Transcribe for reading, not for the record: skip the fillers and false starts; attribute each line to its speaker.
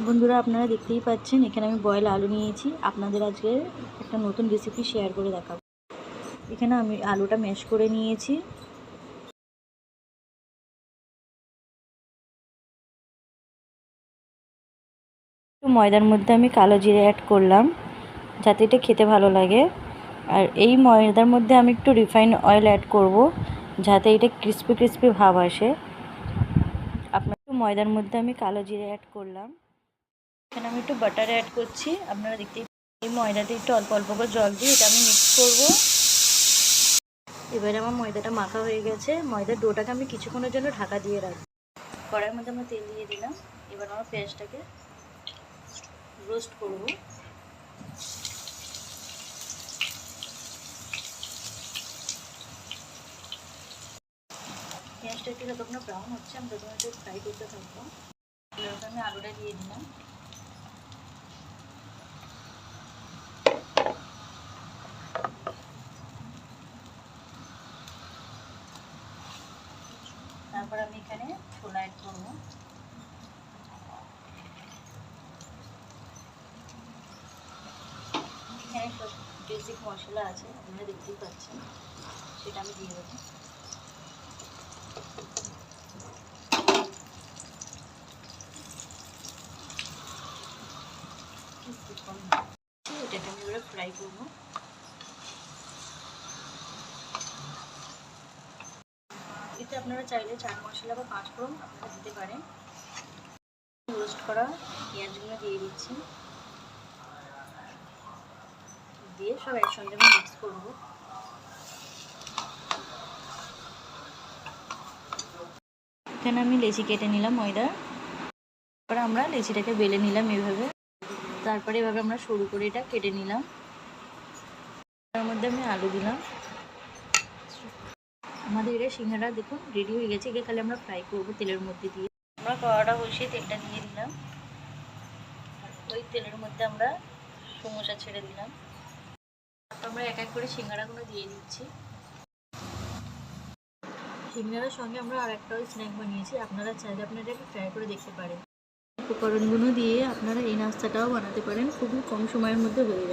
Speaker 1: বন্ধুরা, আপনারা দেখতেই পাচ্ছেন এখানে আমি বয়েল আলু নিয়েছি। আপনাদের আজকে একটা নতুন রেসিপি শেয়ার করে দেখাবো। এখানে আমি আলুটা ম্যাশ করে নিয়েছি। একটু ময়দার মধ্যে আমি কালো জিরে অ্যাড করলাম যাতে এটা খেতে ভালো লাগে। আর এই ময়দার মধ্যে আমি একটু রিফাইন অয়েল অ্যাড করব যাতে এটা ক্রিস্পি ক্রিস্পি ভাব আসে। একটু ময়দার মধ্যে আমি কালো জিরে অ্যাড করলাম। এখানে আমি একটু বাটার অ্যাড করছি। আপনারা দেখতেই এই ময়দাতে একটু অল্প অল্প করে জল দিয়ে এটা আমি মিক্স করব। এবারে আমার ময়দাটা মাখা হয়ে গেছে। ময়দার ডোটাকে আমি কিছুক্ষণের জন্য ঢাকা দিয়ে রাখবো। কড়াইয়ের মধ্যে আমরা তেল দিয়ে দিলাম। এবার আমরা পেঁয়াজটাকে রোস্ট করব। পেঁয়াজটা একটু যতক্ষণ ব্রাউন হচ্ছে আমি ততক্ষণ একটু ফ্রাই করতে থাকবো। এবার আমি আলুটা দিয়ে দিলাম। তারপর আমি এখানে ছোলা অ্যাড করবো। এখানে সব বেসিক মশলা আছে, আপনারা দেখতেই পাচ্ছেন, সেটা আমি দিয়ে দেবো। এটাকে আমি এবারে ফ্রাই করবো। এতে আপনারা চাইলে চাট মশলা বা পাঁচফোড়ন আপনারা দিতে পারেন। রোস্ট করা পেঁয়াজগুলো দিয়ে দিচ্ছি, দিয়ে সব একসঙ্গে আমি মিক্স করবো। এখানে আমি লেচি কেটে নিলাম ময়দা। তারপরে আমরা লেচিটাকে বেলে নিলাম এভাবে। তারপরে এভাবে আমরা সরু করে এটা কেটে নিলাম। তার মধ্যে আমি আলু দিলাম। আমাদের এটা সিঙ্গাড়া দেখুন রেডি হয়ে গেছে। একে খালি আমরা ফ্রাই করবো তেলের মধ্যে দিয়ে। আমরা কড়াটা বসিয়ে তেলটা দিয়ে দিলাম। ওই তেলের মধ্যে আমরা সমোসা ছেড়ে দিলাম। আমরা এক এক করে সিঙ্গাড়াগুলো দিয়ে দিচ্ছি। সিঙ্গাড়ার সঙ্গে আমরা আর একটা স্ন্যাক বানিয়েছি, আপনারা চাইলে আপনারা এটাকে ট্রাই করে দেখতে পারেন। উপকরণগুলো দিয়ে আপনারা এই নাস্তাটাও বানাতে পারেন, খুবই কম সময়ের মধ্যে হয়ে যাবে।